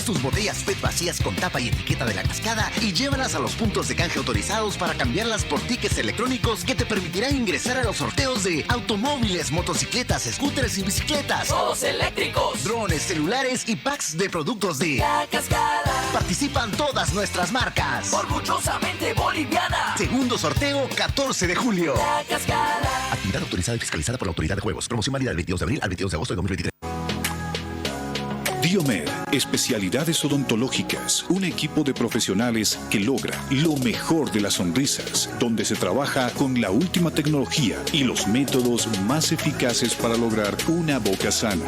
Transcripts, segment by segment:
todas tus botellas PET vacías con tapa y etiqueta de La Cascada y llévalas a los puntos de canje autorizados para cambiarlas por tickets electrónicos que te permitirán ingresar a los sorteos de automóviles, motocicletas, scooters y bicicletas, todos eléctricos, drones, celulares y packs de productos de La Cascada. Participan todas nuestras marcas. Orgullosamente boliviana. Segundo sorteo, 14 de julio. La Cascada. Actividad autorizada y fiscalizada por la Autoridad de Juegos. Promoción válida del 22 de abril al 22 de agosto de 2023. Diomed, especialidades odontológicas, un equipo de profesionales que logra lo mejor de las sonrisas, donde se trabaja con la última tecnología y los métodos más eficaces para lograr una boca sana.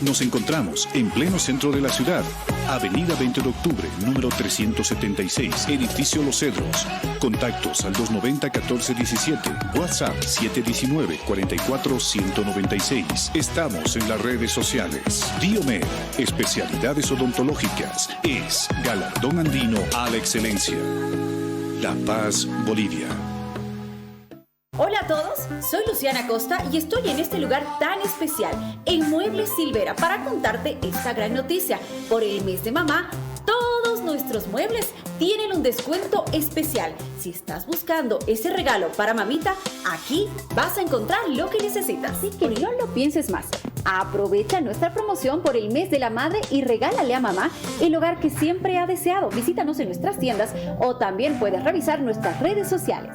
Nos encontramos en pleno centro de la ciudad, Avenida 20 de Octubre, número 376, Edificio Los Cedros. Contactos al 290-1417, WhatsApp 719-44-196. Estamos en las redes sociales. Diomed, especialidades odontológicas, es galardón andino a la excelencia. La Paz, Bolivia. Hola a todos, soy Luciana Costa y estoy en este lugar tan especial, en Muebles Silvera, para contarte esta gran noticia. Por el mes de mamá, todos nuestros muebles tienen un descuento especial. Si estás buscando ese regalo para mamita, aquí vas a encontrar lo que necesitas. Así que no lo pienses más. Aprovecha nuestra promoción por el mes de la madre y regálale a mamá el hogar que siempre ha deseado. Visítanos en nuestras tiendas o también puedes revisar nuestras redes sociales.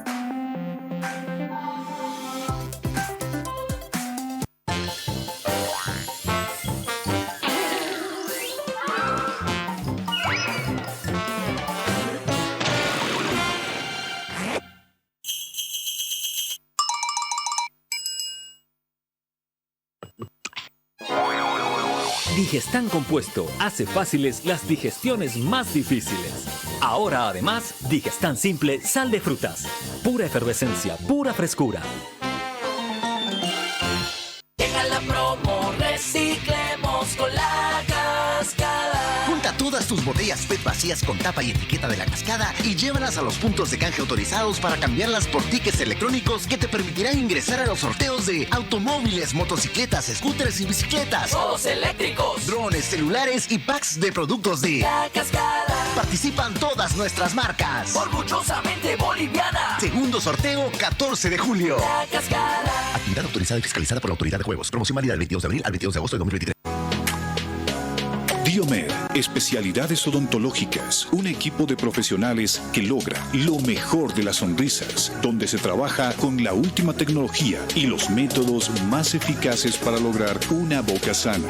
Digestan Compuesto hace fáciles las digestiones más difíciles. Ahora además, Digestan Simple Sal de Frutas. Pura efervescencia, pura frescura. Llega la promo, reciclemos con La Cascada. Junta todas tus botellas PET vacías con tapa y etiqueta de La Cascada y llévalas a los puntos de canje autorizados para cambiarlas por tickets electrónicos que te permitirán ingresar a los sorteos de automóviles, motocicletas, scooters y bicicletas, todos eléctricos, drones, celulares y packs de productos de La Cascada. Participan todas nuestras marcas. Orgullosamente boliviana. Segundo sorteo, 14 de julio. La Cascada. Actividad autorizada y fiscalizada por la Autoridad de Juegos. Promoción válida del 22 de abril al 22 de agosto de 2023. Diomed, especialidades odontológicas, un equipo de profesionales que logra lo mejor de las sonrisas, donde se trabaja con la última tecnología y los métodos más eficaces para lograr una boca sana.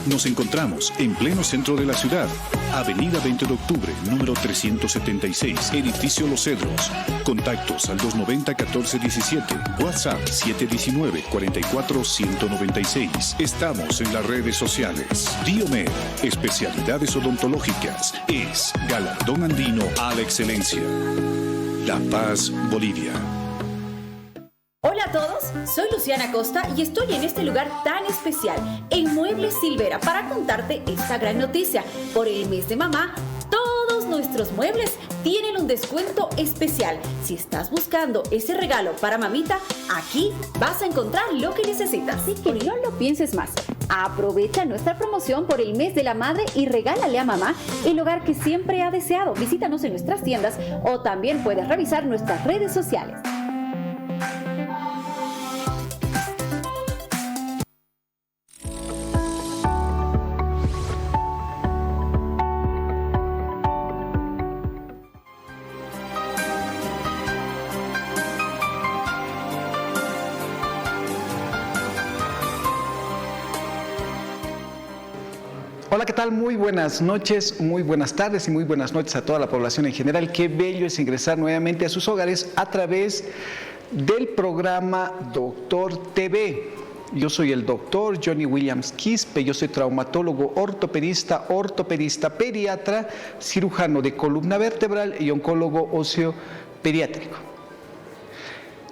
Nos encontramos en pleno centro de la ciudad, Avenida 20 de Octubre, número 376, Edificio Los Cedros. Contactos al 290-1417, WhatsApp 719-44-196. Estamos en las redes sociales. Diomed, especialidades odontológicas, es galardón andino a la excelencia. La Paz, Bolivia. Hola a todos, soy Luciana Costa y estoy en este lugar tan especial, en Muebles Silvera, para contarte esta gran noticia. Por el mes de mamá, todos nuestros muebles tienen un descuento especial. Si estás buscando ese regalo para mamita, aquí vas a encontrar lo que necesitas. Así que no lo pienses más. Aprovecha nuestra promoción por el mes de la madre y regálale a mamá el hogar que siempre ha deseado. Visítanos en nuestras tiendas o también puedes revisar nuestras redes sociales. Hola, ¿qué tal? Muy buenas noches, muy buenas tardes y muy buenas noches a toda la población en general. Qué bello es ingresar nuevamente a sus hogares a través del programa Doctor TV. Yo soy el doctor Johnny Williams Quispe, yo soy traumatólogo, ortopedista, pediatra, cirujano de columna vertebral y oncólogo óseo pediátrico.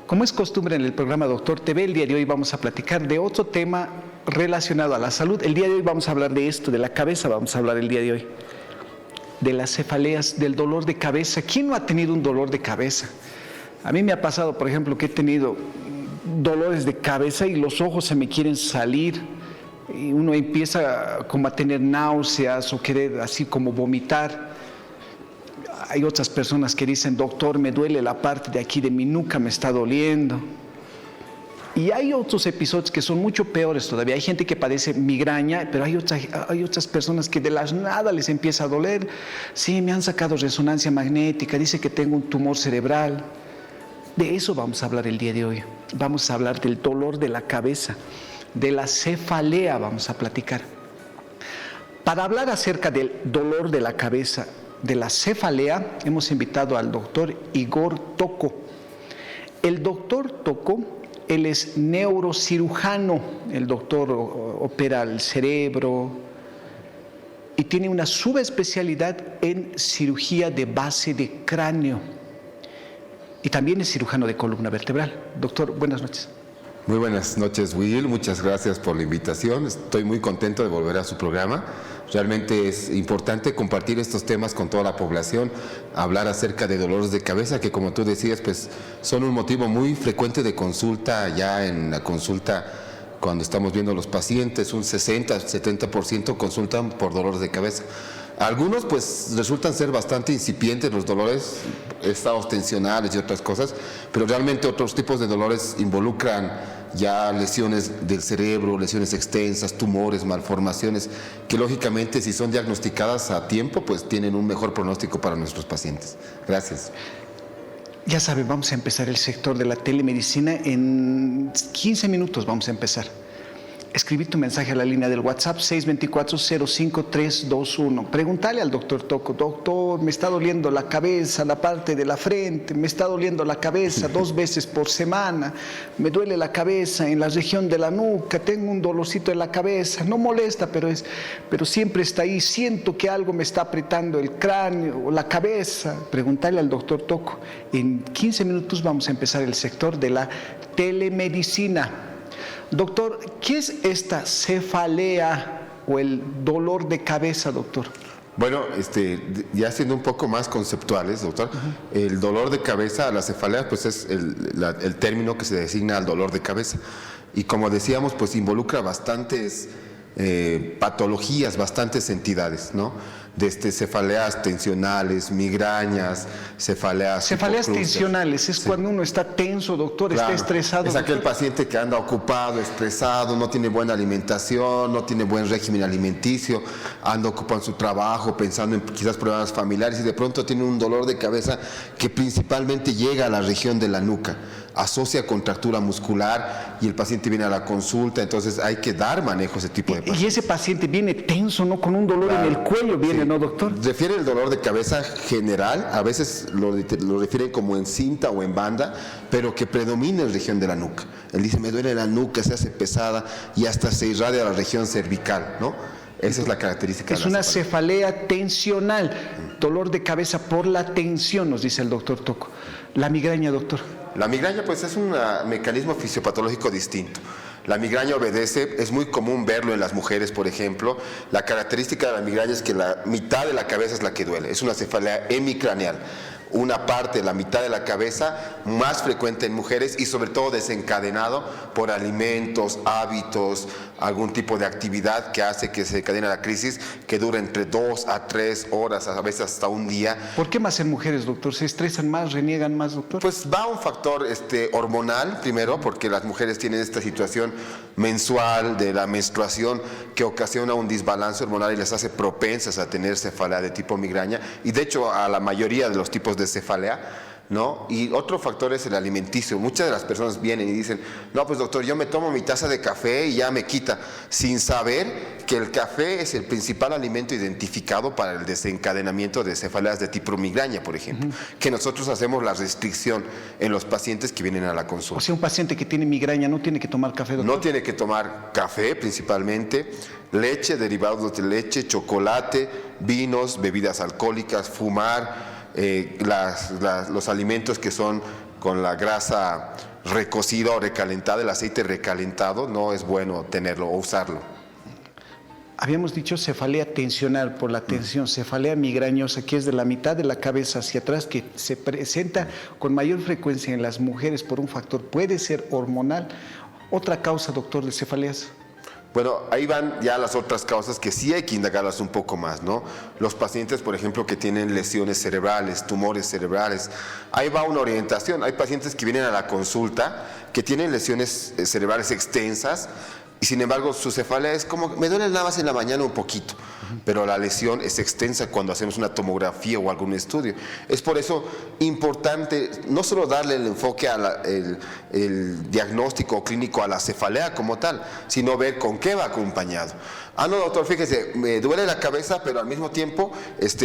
Como es costumbre en el programa Doctor TV, el día de hoy vamos a platicar de otro tema relacionado a la salud. El día de hoy vamos a hablar de esto, de la cabeza, vamos a hablar el día de hoy. De las cefaleas, del dolor de cabeza. ¿Quién no ha tenido un dolor de cabeza? A mí me ha pasado, por ejemplo, que he tenido dolores de cabeza y los ojos se me quieren salir. y uno empieza como a tener náuseas o querer así como vomitar. Hay otras personas que dicen, doctor, me duele la parte de aquí de mi nuca, me está doliendo. Y hay otros episodios que son mucho peores todavía. Hay gente que padece migraña, pero hay otras personas que de la nada les empieza a doler. Sí, me han sacado resonancia magnética, dice que tengo un tumor cerebral. De eso vamos a hablar el día de hoy. Vamos a hablar del dolor de la cabeza, de la cefalea vamos a platicar. Para hablar acerca del dolor de la cabeza, de la cefalea, hemos invitado al doctor Igor Tocco. El doctor Tocco, él es neurocirujano, el doctor opera el cerebro y tiene una subespecialidad en cirugía de base de cráneo y también es cirujano de columna vertebral. Doctor, buenas noches. Muy buenas noches, Will. Muchas gracias por la invitación. Estoy muy contento de volver a su programa. Realmente es importante compartir estos temas con toda la población, hablar acerca de dolores de cabeza, que como tú decías, pues son un motivo muy frecuente de consulta. Ya en la consulta, cuando estamos viendo a los pacientes, un 60-70% consultan por dolores de cabeza. Algunos pues resultan ser bastante incipientes los dolores, estados tensionales y otras cosas, pero realmente otros tipos de dolores involucran ya lesiones del cerebro, lesiones extensas, tumores, malformaciones, que lógicamente si son diagnosticadas a tiempo pues tienen un mejor pronóstico para nuestros pacientes. Gracias. Ya saben, vamos a empezar el sector de la telemedicina. En 15 minutos vamos a empezar. Escribí tu mensaje a la línea del WhatsApp 624-05321. Pregúntale al doctor Tocco, doctor, me está doliendo la cabeza, la parte de la frente, me está doliendo la cabeza 2 veces por semana, me duele la cabeza en la región de la nuca, tengo un dolorcito en la cabeza, no molesta, pero siempre está ahí, siento que algo me está apretando el cráneo o la cabeza. Pregúntale al doctor Tocco. En 15 minutos vamos a empezar el sector de la telemedicina. Doctor, ¿qué es esta cefalea o el dolor de cabeza, doctor? Bueno, ya siendo un poco más conceptuales, doctor, el dolor de cabeza, la cefalea, pues es el término que se designa al dolor de cabeza. Y como decíamos, pues involucra bastantes patologías, bastantes entidades, ¿no? Desde cefaleas tensionales, migrañas, cefaleas tensionales es cuando uno está tenso, doctor, claro, está estresado. Es aquel paciente que anda ocupado, estresado, no tiene buena alimentación, no tiene buen régimen alimenticio, anda ocupado en su trabajo, pensando en quizás problemas familiares y de pronto tiene un dolor de cabeza que principalmente llega a la región de la nuca, asocia contractura muscular y el paciente viene a la consulta, entonces hay que dar manejo a ese tipo de pacientes. Y ese paciente viene tenso, ¿no? Con un dolor claro, en el cuello viene, sí. ¿No, doctor? Refiere el dolor de cabeza general, a veces lo refieren como en cinta o en banda, pero que predomina en la región de la nuca. Él dice, me duele la nuca, se hace pesada y hasta se irradia a la región cervical, ¿no? Esa es la característica. Es una cefalea tensional, dolor de cabeza por la tensión, nos dice el doctor Tocco. La migraña, doctor. La migraña pues es un mecanismo fisiopatológico distinto. La migraña obedece, es muy común verlo en las mujeres, por ejemplo. La característica de la migraña es que la mitad de la cabeza es la que duele, es una cefalea hemicraneal. Una parte, la mitad de la cabeza, más frecuente en mujeres y sobre todo desencadenado por alimentos, hábitos, algún tipo de actividad que hace que se desencadene la crisis, que dura entre 2 a 3 horas, a veces hasta un día. ¿Por qué más en mujeres, doctor? ¿Se estresan más, reniegan más, doctor? Pues va un factor hormonal, primero, porque las mujeres tienen esta situación mensual de la menstruación que ocasiona un desbalance hormonal y les hace propensas a tener cefalea de tipo migraña y de hecho a la mayoría de los tipos de cefalea, ¿no? Y otro factor es el alimenticio. Muchas de las personas vienen y dicen, no, pues doctor, yo me tomo mi taza de café y ya me quita, sin saber que el café es el principal alimento identificado para el desencadenamiento de cefaleas de tipo migraña, por ejemplo, que nosotros hacemos la restricción en los pacientes que vienen a la consulta. O sea, un paciente que tiene migraña no tiene que tomar café, doctor. No tiene que tomar café principalmente, leche, derivados de leche, chocolate, vinos, bebidas alcohólicas, fumar, los alimentos que son con la grasa recocida o recalentada, el aceite recalentado, no es bueno tenerlo o usarlo. Habíamos dicho cefalea tensional por la tensión, cefalea migrañosa, que es de la mitad de la cabeza hacia atrás, que se presenta con mayor frecuencia en las mujeres por un factor, puede ser hormonal. ¿Otra causa, doctor, de cefaleas? Bueno, ahí van ya las otras causas que sí hay que indagarlas un poco más, ¿no? Los pacientes, por ejemplo, que tienen lesiones cerebrales, tumores cerebrales, ahí va una orientación. Hay pacientes que vienen a la consulta que tienen lesiones cerebrales extensas y sin embargo su cefalea es como, me duele nada más en la mañana un poquito, pero la lesión es extensa cuando hacemos una tomografía o algún estudio. Es por eso importante no solo darle el enfoque a el diagnóstico clínico a la cefalea como tal, sino ver con qué va acompañado. Ah, no, doctor, fíjese, me duele la cabeza, pero al mismo tiempo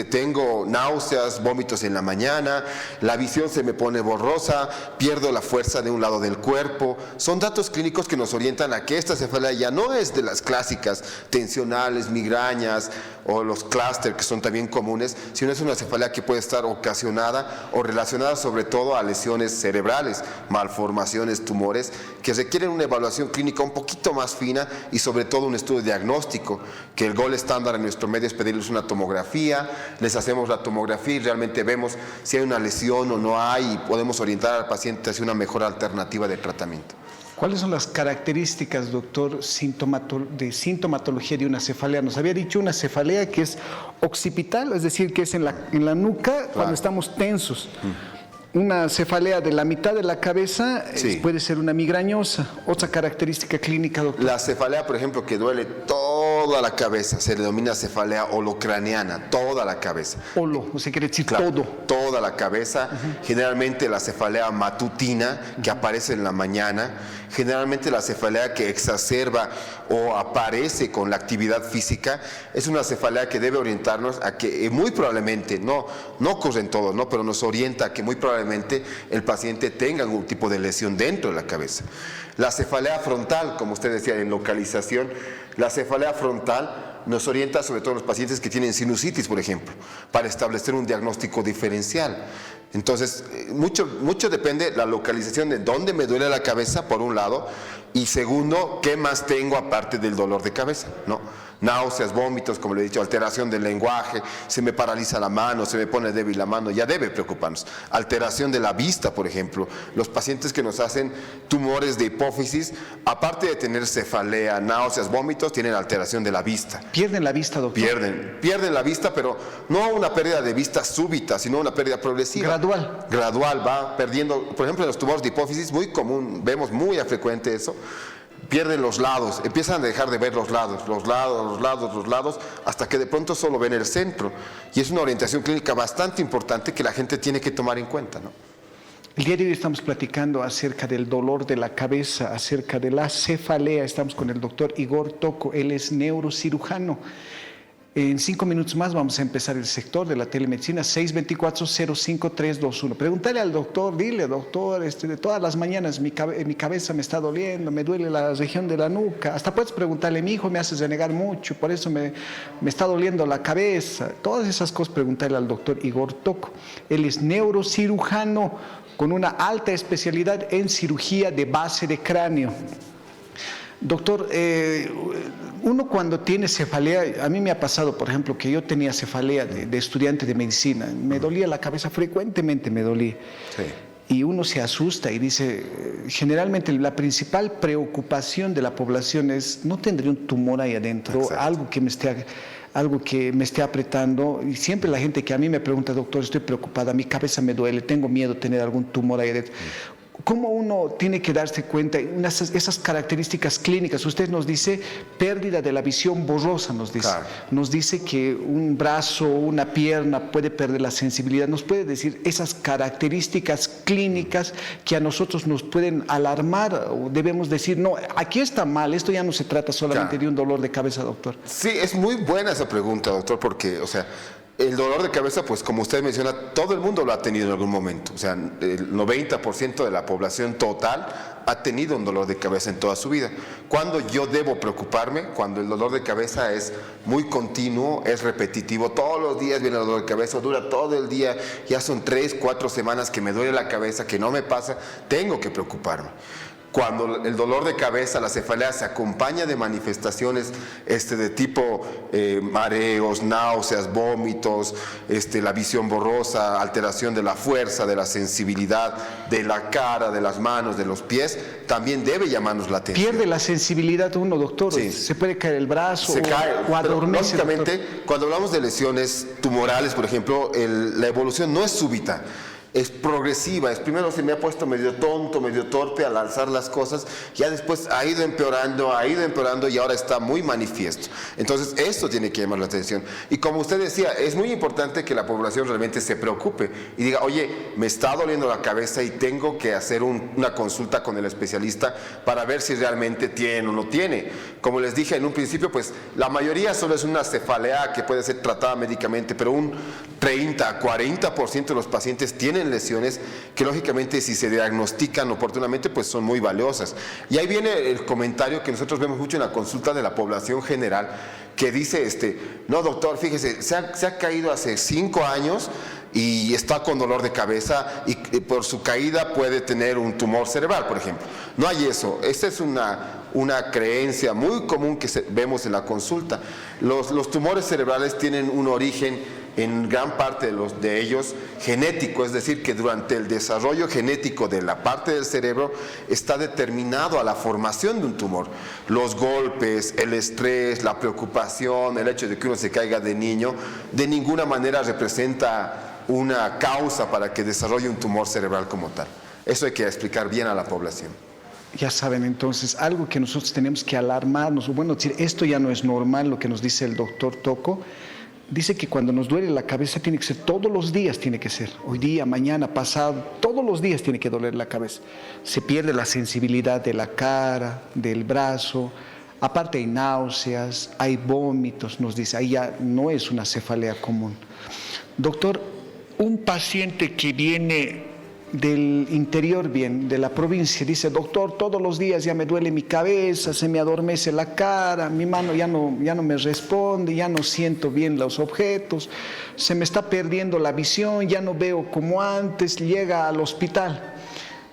tengo náuseas, vómitos en la mañana, la visión se me pone borrosa, pierdo la fuerza de un lado del cuerpo. Son datos clínicos que nos orientan a que esta cefalea ya no es de las clásicas tensionales, migrañas o los clúster que son también comunes, sino es una cefalea que puede estar ocasionada o relacionada sobre todo a lesiones cerebrales, malformaciones, tumores, que requieren una evaluación clínica un poquito más fina y sobre todo un estudio diagnóstico, que el gol estándar en nuestro medio es pedirles una tomografía, les hacemos la tomografía y realmente vemos si hay una lesión o no hay y podemos orientar al paciente hacia una mejor alternativa de tratamiento. ¿Cuáles son las características, doctor, de sintomatología de una cefalea? Nos había dicho una cefalea que es occipital, es decir, que es en la nuca cuando estamos tensos. Una cefalea de la mitad de la cabeza puede ser una migrañosa. Otra característica clínica, doctor. La cefalea, por ejemplo, que duele toda la cabeza, se le denomina cefalea holocraniana, toda la cabeza. Holo, o sea, quiere decir todo. Toda la cabeza. Generalmente la cefalea matutina, que aparece en la mañana. Generalmente la cefalea que exacerba o aparece con la actividad física es una cefalea que debe orientarnos a que muy probablemente, no ocurre en todos, ¿no? Pero nos orienta a que muy probablemente el paciente tenga algún tipo de lesión dentro de la cabeza. La cefalea frontal, como usted decía, en localización, la cefalea frontal nos orienta sobre todo a los pacientes que tienen sinusitis, por ejemplo, para establecer un diagnóstico diferencial. Entonces, mucho depende la localización de dónde me duele la cabeza, por un lado, y segundo, qué más tengo aparte del dolor de cabeza, ¿no? Náuseas, vómitos, como le he dicho, alteración del lenguaje, se me paraliza la mano, se me pone débil la mano, ya debe preocuparnos. Alteración de la vista, por ejemplo. Los pacientes que nos hacen tumores de hipófisis, aparte de tener cefalea, náuseas, vómitos, tienen alteración de la vista. ¿Pierden la vista, doctor? Pierden la vista, pero no una pérdida de vista súbita, sino una pérdida progresiva. Gradual, va perdiendo. Por ejemplo, en los tumores de hipófisis, muy común, vemos muy a frecuente eso. Pierden los lados, empiezan a dejar de ver los lados, hasta que de pronto solo ven el centro. Y es una orientación clínica bastante importante que la gente tiene que tomar en cuenta, ¿no? El día de hoy estamos platicando acerca del dolor de la cabeza, acerca de la cefalea. Estamos con el doctor Igor Tocco, él es neurocirujano. En 5 minutos más vamos a empezar el sector de la telemedicina, 624-05321. Pregúntale al doctor, dile, doctor, de todas las mañanas mi cabeza me está doliendo, me duele la región de la nuca. Hasta puedes preguntarle, mi hijo me hace renegar mucho, por eso me está doliendo la cabeza. Todas esas cosas, preguntarle al doctor Igor Tocco. Él es neurocirujano con una alta especialidad en cirugía de base de cráneo. Doctor, uno cuando tiene cefalea, a mí me ha pasado, por ejemplo, que yo tenía cefalea de estudiante de medicina, me dolía la cabeza frecuentemente, me dolía. Sí. Y uno se asusta y dice, generalmente la principal preocupación de la población es, no tendré un tumor ahí adentro, algo que me esté apretando. Y siempre la gente que a mí me pregunta, doctor, estoy preocupada, mi cabeza me duele, tengo miedo de tener algún tumor ahí adentro. ¿Cómo uno tiene que darse cuenta de esas características clínicas? Usted nos dice pérdida de la visión borrosa, nos dice. Claro. Nos dice que un brazo, una pierna puede perder la sensibilidad. ¿Nos puede decir esas características clínicas que a nosotros nos pueden alarmar? ¿O debemos decir, no, aquí está mal, esto ya no se trata solamente de un dolor de cabeza, doctor? Sí, es muy buena esa pregunta, doctor, porque, o sea, el dolor de cabeza, pues como usted menciona, todo el mundo lo ha tenido en algún momento. O sea, el 90% de la población total ha tenido un dolor de cabeza en toda su vida. ¿Cuándo yo debo preocuparme? Cuando el dolor de cabeza es muy continuo, es repetitivo. Todos los días viene el dolor de cabeza, dura todo el día. Ya son 3, 4 semanas que me duele la cabeza, que no me pasa. Tengo que preocuparme. cuando el dolor de cabeza, la cefalea, se acompaña de manifestaciones de tipo mareos, náuseas, vómitos, la visión borrosa, alteración de la fuerza, de la sensibilidad, de la cara, de las manos, de los pies, también debe llamarnos la atención. ¿Pierde la sensibilidad uno, doctor? Sí. ¿Se puede caer el brazo? Se cae, o adormece, lógicamente, doctor? cuando hablamos de lesiones tumorales, por ejemplo, la evolución no es súbita. Es progresiva, primero se me ha puesto medio tonto, medio torpe al alzar las cosas, ya después ha ido empeorando y ahora está muy manifiesto. Entonces esto tiene que llamar la atención. Y como usted decía, es muy importante que la población realmente se preocupe y diga, oye, me está doliendo la cabeza y tengo que hacer una consulta con el especialista para ver si realmente tiene o no tiene. Como les dije en un principio, pues la mayoría solo es una cefalea que puede ser tratada médicamente, pero un 30-40% de los pacientes tienen lesiones que lógicamente si se diagnostican oportunamente pues son muy valiosas. Y ahí viene el comentario que nosotros vemos mucho en la consulta de la población general, que dice, no doctor, fíjese, se ha caído hace 5 años y está con dolor de cabeza y por su caída puede tener un tumor cerebral, por ejemplo. No hay eso. Esta es una creencia muy común que vemos en la consulta. Los tumores cerebrales tienen un origen en gran parte de ellos genético, es decir, que durante el desarrollo genético de la parte del cerebro está determinado a la formación de un tumor. Los golpes, el estrés, la preocupación, el hecho de que uno se caiga de niño, de ninguna manera representa una causa para que desarrolle un tumor cerebral como tal. Eso hay que explicar bien a la población. Ya saben, entonces, algo que nosotros tenemos que alarmarnos, bueno, decir, esto ya no es normal, lo que nos dice el doctor Tocco. Dice que cuando nos duele la cabeza tiene que ser todos los días, tiene que ser, hoy día, mañana, pasado, todos los días tiene que doler la cabeza. Se pierde la sensibilidad de la cara, del brazo, aparte hay náuseas, hay vómitos, nos dice, ahí ya no es una cefalea común. Doctor, un paciente que viene del interior, bien, de la provincia, dice, doctor, todos los días ya me duele mi cabeza, se me adormece la cara, mi mano ya no me responde, ya no siento bien los objetos, se me está perdiendo la visión, ya no veo como antes, llega al hospital.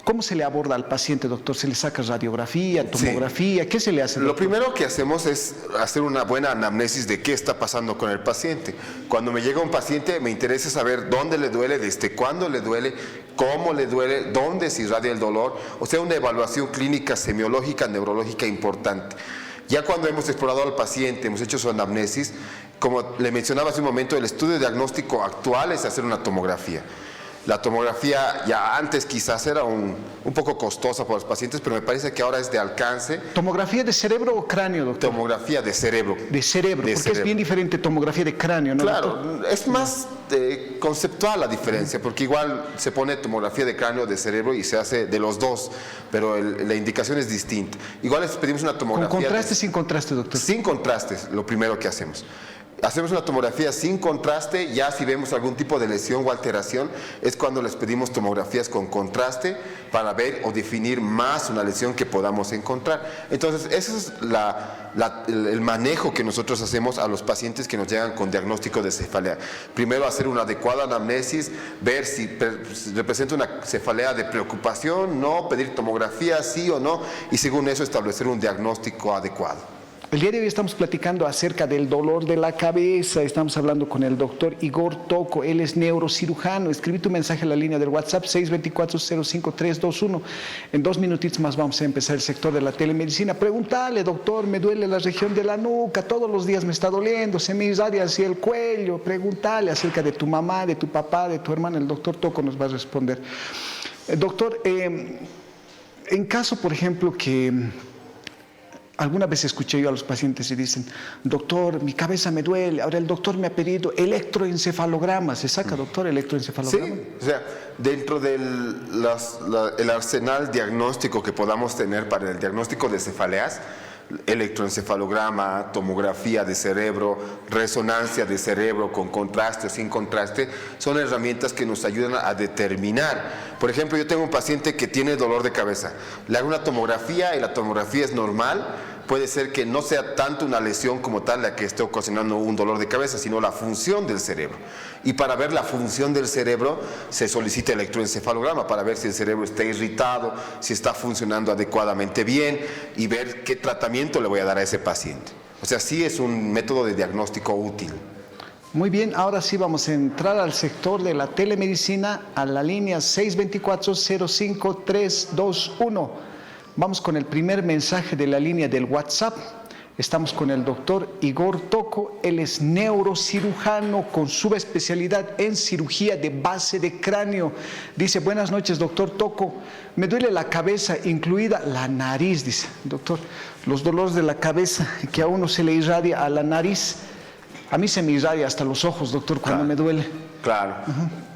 ¿Cómo se le aborda al paciente, doctor? ¿Se le saca radiografía, tomografía? Sí. ¿Qué se le hace, doctor? Lo primero que hacemos es hacer una buena anamnesis de qué está pasando con el paciente. Cuando me llega un paciente, me interesa saber dónde le duele, desde cuándo le duele, cómo le duele, dónde se irradia el dolor. O sea, una evaluación clínica, semiológica, neurológica importante. Ya cuando hemos explorado al paciente, hemos hecho su anamnesis, como le mencionaba hace un momento, el estudio diagnóstico actual es hacer una tomografía. La tomografía ya antes quizás era un poco costosa para los pacientes, pero me parece que ahora es de alcance. ¿Tomografía de cerebro o cráneo, doctor? Tomografía de cerebro. De cerebro, porque es bien diferente tomografía de cráneo, ¿no? Claro, doctor? Es más conceptual la diferencia, porque igual se pone tomografía de cráneo, de cerebro y se hace de los dos, pero la indicación es distinta. Igual les pedimos una tomografía. ¿Con contraste, sin contraste, doctor? Sin contraste, lo primero que hacemos. Hacemos una tomografía sin contraste, ya si vemos algún tipo de lesión o alteración, es cuando les pedimos tomografías con contraste para ver o definir más una lesión que podamos encontrar. Entonces, ese es el manejo que nosotros hacemos a los pacientes que nos llegan con diagnóstico de cefalea. Primero, hacer una adecuada anamnesis, ver si representa una cefalea de preocupación, no, pedir tomografía, sí o no, y según eso establecer un diagnóstico adecuado. El día de hoy estamos platicando acerca del dolor de la cabeza, estamos hablando con el doctor Igor Tocco, él es neurocirujano. Escribí tu mensaje en la línea del WhatsApp 624-05321. En 2 minutitos más vamos a empezar el sector de la telemedicina. Pregúntale, doctor, me duele la región de la nuca, todos los días me está doliendo, se me irradia hacia el cuello. Pregúntale acerca de tu mamá, de tu papá, de tu hermana, el doctor Tocco nos va a responder. Doctor, en caso, por ejemplo, que alguna vez escuché yo a los pacientes y dicen, doctor, mi cabeza me duele, ahora el doctor me ha pedido electroencefalograma. ¿Se saca, doctor, electroencefalograma? Sí, o sea, dentro del el arsenal diagnóstico que podamos tener para el diagnóstico de cefaleas, electroencefalograma, tomografía de cerebro, resonancia de cerebro con contraste o sin contraste, son herramientas que nos ayudan a determinar. Por ejemplo, yo tengo un paciente que tiene dolor de cabeza, le hago una tomografía y la tomografía es normal, puede ser que no sea tanto una lesión como tal la que esté ocasionando un dolor de cabeza, sino la función del cerebro. Y para ver la función del cerebro se solicita electroencefalograma para ver si el cerebro está irritado, si está funcionando adecuadamente bien y ver qué tratamiento le voy a dar a ese paciente. O sea, sí es un método de diagnóstico útil. Muy bien, ahora sí vamos a entrar al sector de la telemedicina, a la línea 624-05321. Vamos con el primer mensaje de la línea del WhatsApp. Estamos con el doctor Igor Tocco. Él es neurocirujano con subespecialidad en cirugía de base de cráneo. Dice: buenas noches, doctor Tocco. Me duele la cabeza, incluida la nariz. Dice: doctor, los dolores de la cabeza que a uno se le irradia a la nariz, a mí se me irradia hasta los ojos, doctor, cuando me duele. Claro.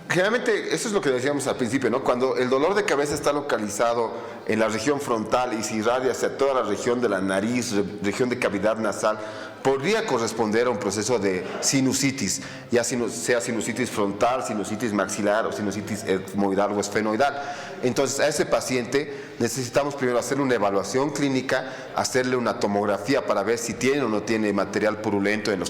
Generalmente, eso es lo que decíamos al principio, ¿no? Cuando el dolor de cabeza está localizado en la región frontal y se irradia hacia toda la región de la nariz, región de cavidad nasal, podría corresponder a un proceso de sinusitis, ya sea sinusitis frontal, sinusitis maxilar o sinusitis etmoidal o esfenoidal. Entonces, a ese paciente necesitamos primero hacerle una evaluación clínica, hacerle una tomografía para ver si tiene o no tiene material purulento en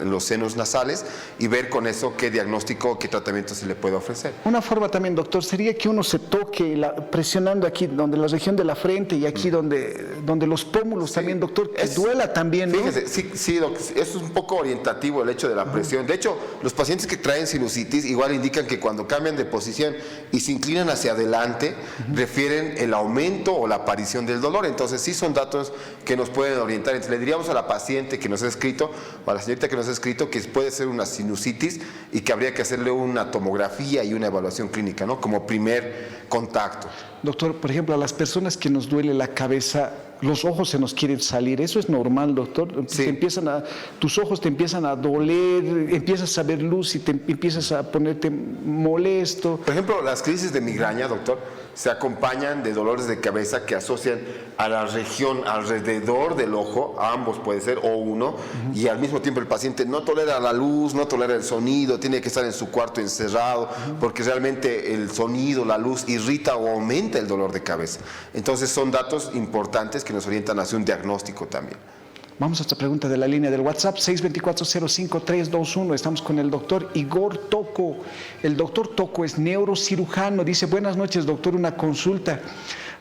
los senos nasales y ver con eso qué diagnóstico, qué tratamiento se le puede ofrecer. Una forma también, doctor, sería que uno se toque presionando aquí, donde la región de la frente y aquí donde los pómulos, sí, también, doctor, que duela también, ¿no? Fíjese, sí, eso es un poco orientativo el hecho de la presión. De hecho, los pacientes que traen sinusitis igual indican que cuando cambian de posición y se inclinan hacia adelante, refieren el aumento o la aparición del dolor. Entonces sí son datos que nos pueden orientar. Entonces, le diríamos a la paciente que nos ha escrito o a la señorita que nos ha escrito que puede ser una sinusitis y que habría que hacerle una tomografía y una evaluación clínica, ¿no? Como primer contacto. Doctor, por ejemplo, a las personas que nos duele la cabeza, los ojos se nos quieren salir, ¿eso es normal, doctor? Sí. Tus ojos te empiezan a doler, empiezas a ver luz y te empiezas a ponerte molesto. Por ejemplo, las crisis de migraña, doctor, se acompañan de dolores de cabeza que asocian a la región alrededor del ojo, a ambos puede ser, o uno, y al mismo tiempo el paciente no tolera la luz, no tolera el sonido, tiene que estar en su cuarto encerrado, porque realmente el sonido, la luz irrita o aumenta el dolor de cabeza. Entonces son datos importantes que nos orientan hacia un diagnóstico también. Vamos a esta pregunta de la línea del WhatsApp, 624-05321. Estamos con el doctor Igor Tocco. El doctor Tocco es neurocirujano. Dice: buenas noches, doctor, una consulta.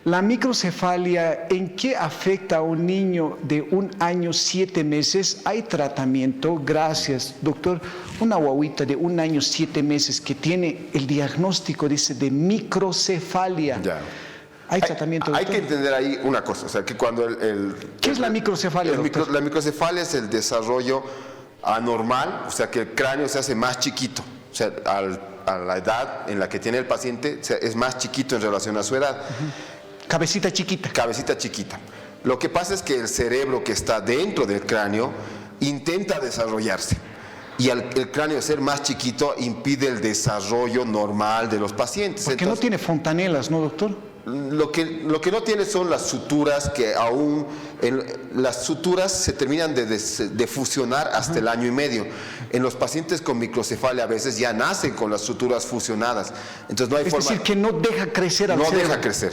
¿La microcefalia en qué afecta a un niño de 1 año 7 meses? ¿Hay tratamiento? Gracias, doctor. Una guaguita de 1 año 7 meses que tiene el diagnóstico, dice, de microcefalia. Ya. ¿Hay tratamiento? Hay que entender ahí una cosa, o sea, que cuando ¿Qué es la microcefalia, la microcefalia es el desarrollo anormal, o sea, que el cráneo se hace más chiquito, o sea, a la edad en la que tiene el paciente es más chiquito en relación a su edad. Cabecita chiquita. Cabecita chiquita. Lo que pasa es que el cerebro que está dentro del cráneo intenta desarrollarse. Y el cráneo ser más chiquito impide el desarrollo normal de los pacientes. Porque entonces, no tiene fontanelas, ¿no, doctor? Lo que no tiene son las suturas, que aún las suturas se terminan de fusionar hasta el 1 año y medio. En los pacientes con microcefalia a veces ya nacen con las suturas fusionadas. Entonces no hay forma. Es decir, que no deja crecer al cerebro. No deja crecer.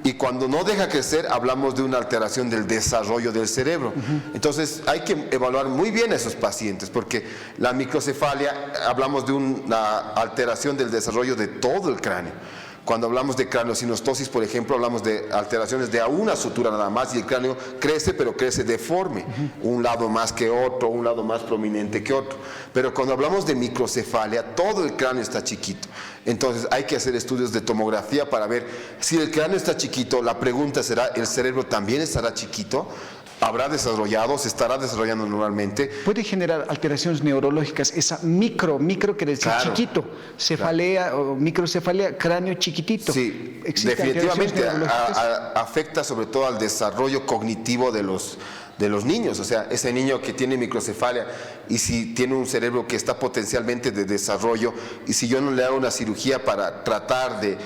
Y cuando no deja crecer, hablamos de una alteración del desarrollo del cerebro. Entonces hay que evaluar muy bien a esos pacientes, porque la microcefalia, hablamos de una alteración del desarrollo de todo el cráneo. Cuando hablamos de craneosinostosis, por ejemplo, hablamos de alteraciones de a una sutura nada más y el cráneo crece, pero crece deforme, un lado más que otro, un lado más prominente que otro. Pero cuando hablamos de microcefalia, todo el cráneo está chiquito. Entonces hay que hacer estudios de tomografía para ver si el cráneo está chiquito. La pregunta será, ¿el cerebro también estará chiquito? ¿Habrá desarrollado? ¿Se estará desarrollando normalmente? ¿Puede generar alteraciones neurológicas? Esa micro quiere decir chiquito, cefalea o microcefalia, cráneo chiquitito. Sí, definitivamente afecta sobre todo al desarrollo cognitivo de los niños. O sea, ese niño que tiene microcefalia y si tiene un cerebro que está potencialmente de desarrollo y si yo no le hago una cirugía para tratar de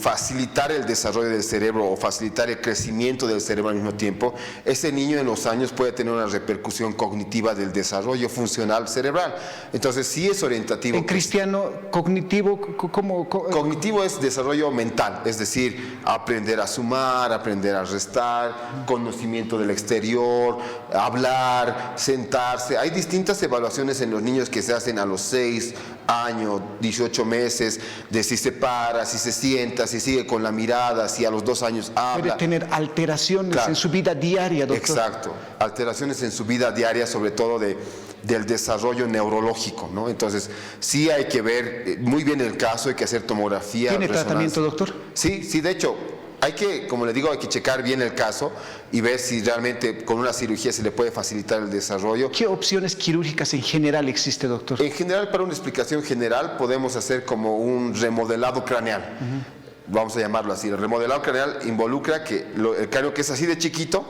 facilitar el desarrollo del cerebro o facilitar el crecimiento del cerebro al mismo tiempo, ese niño en los años puede tener una repercusión cognitiva del desarrollo funcional cerebral. Entonces sí es orientativo. En cristiano, cognitivo, ¿cómo? Cognitivo es desarrollo mental, es decir, aprender a sumar, aprender a restar, conocimiento del exterior, hablar, sentarse. Hay distintas evaluaciones en los niños que se hacen a los 6 años, 18 meses, de si se para, si se sienta, si sigue con la mirada, si a los 2 años habla. Puede tener alteraciones, claro, en su vida diaria, doctor. Exacto, alteraciones en su vida diaria, sobre todo del desarrollo neurológico, ¿no? Entonces, sí hay que ver muy bien el caso, hay que hacer tomografía. ¿Tiene tratamiento, doctor? Sí, de hecho, hay que, como le digo, hay que checar bien el caso y ver si realmente con una cirugía se le puede facilitar el desarrollo. ¿Qué opciones quirúrgicas en general existe, doctor? En general, para una explicación general, podemos hacer como un remodelado craneal. Vamos a llamarlo así. El remodelado craneal involucra que el cráneo, que es así de chiquito,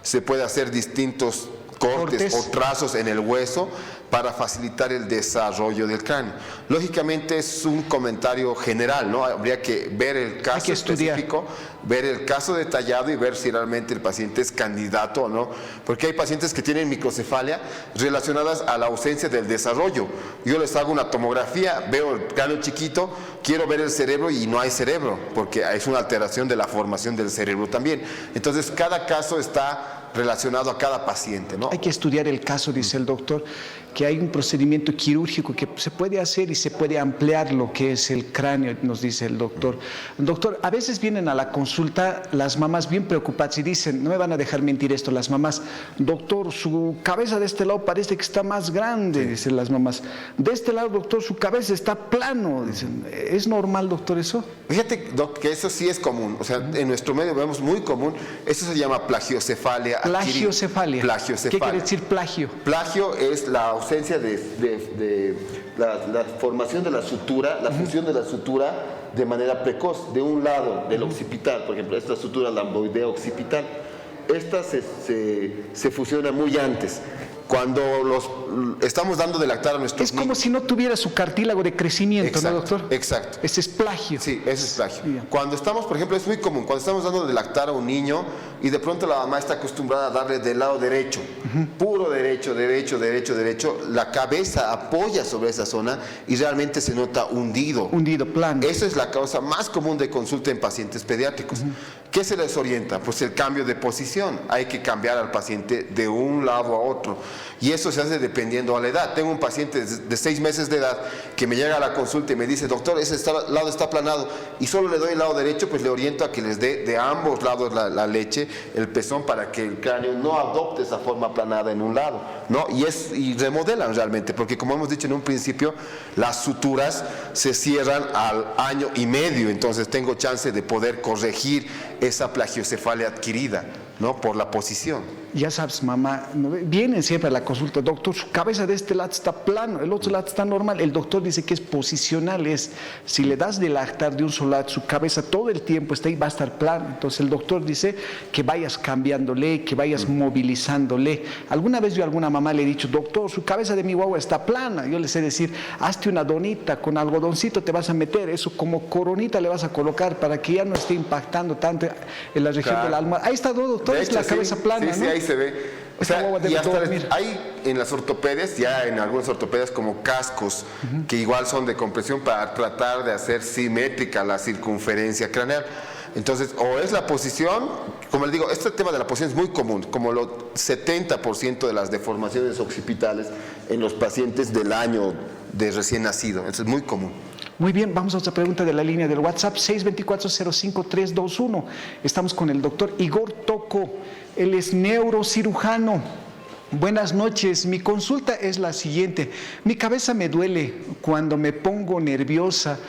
se puede hacer distintos cortes o trazos en el hueso para facilitar el desarrollo del cráneo. Lógicamente es un comentario general, ¿no? Habría que ver el caso específico, ver el caso detallado y ver si realmente el paciente es candidato o no, porque hay pacientes que tienen microcefalia relacionadas a la ausencia del desarrollo. Yo les hago una tomografía, veo el cráneo chiquito, quiero ver el cerebro y no hay cerebro, porque es una alteración de la formación del cerebro también. Entonces cada caso está relacionado a cada paciente, ¿no? Hay que estudiar el caso, dice el doctor, que hay un procedimiento quirúrgico que se puede hacer y se puede ampliar lo que es el cráneo, nos dice el doctor. Doctor, a veces vienen a la consulta las mamás bien preocupadas y dicen, no me van a dejar mentir esto, las mamás, doctor, su cabeza de este lado parece que está más grande, dicen las mamás. De este lado, doctor, su cabeza está plano, dicen. ¿Es normal, doctor, eso? Fíjate, doc, que eso sí es común, o sea, en nuestro medio vemos muy común, eso se llama plagiocefalia. Plagiocefalia. ¿Qué quiere decir plagio? Plagio es la ausencia de la formación de la sutura, la fusión de la sutura de manera precoz, de un lado del occipital, por ejemplo, esta sutura lamboidea occipital, esta se fusiona muy antes. Cuando estamos dando de lactar a nuestros niños. Es como si no tuviera su cartílago de crecimiento, exacto, ¿no, doctor? Exacto. Ese es plagio. Sí, ese es plagio. Bien. Cuando estamos, por ejemplo, es muy común, cuando estamos dando de lactar a un niño y de pronto la mamá está acostumbrada a darle del lado derecho, puro derecho, la cabeza apoya sobre esa zona y realmente se nota hundido. Hundido, plano. Esa es la causa más común de consulta en pacientes pediátricos. ¿Qué se les orienta? Pues el cambio de posición. Hay que cambiar al paciente de un lado a otro. Y eso se hace dependiendo a la edad. Tengo un paciente de 6 meses de edad que me llega a la consulta y me dice, doctor, ese lado está aplanado y solo le doy el lado derecho, pues le oriento a que les dé de ambos lados la leche, el pezón, para que el cráneo no adopte esa forma aplanada en un lado, ¿no? Y remodelan realmente, porque como hemos dicho en un principio, las suturas se cierran al año y medio, entonces tengo chance de poder corregir esa plagiocefalia adquirida, ¿no? Por la posición. Ya sabes, mamá, vienen siempre a la consulta, doctor, su cabeza de este lado está plano, el otro lado está normal. El doctor dice que es posicional, si le das de lactar de un solo lado, su cabeza todo el tiempo está ahí, va a estar plano. Entonces el doctor dice que vayas cambiándole, que vayas movilizándole. Alguna vez yo a alguna mamá le he dicho, doctor, su cabeza de mi guagua está plana. Yo le sé decir, hazte una donita con algodoncito, te vas a meter, eso como coronita le vas a colocar para que ya no esté impactando tanto en la región de la almohada. Ahí está, doctor, es la cabeza plana, sí, ¿no? Ahí se ve. O sea, y hasta hay en las ortopedias, ya en algunas ortopedias, como cascos que igual son de compresión para tratar de hacer simétrica la circunferencia craneal. Entonces, o es la posición, como les digo, este tema de la posición es muy común, como el 70% de las deformaciones occipitales en los pacientes del año de recién nacido. Eso es muy común. Muy bien, vamos a otra pregunta de la línea del WhatsApp, 624-05321. Estamos con el doctor Igor Toco, él es neurocirujano. Buenas noches, mi consulta es la siguiente. Mi cabeza me duele cuando me pongo nerviosa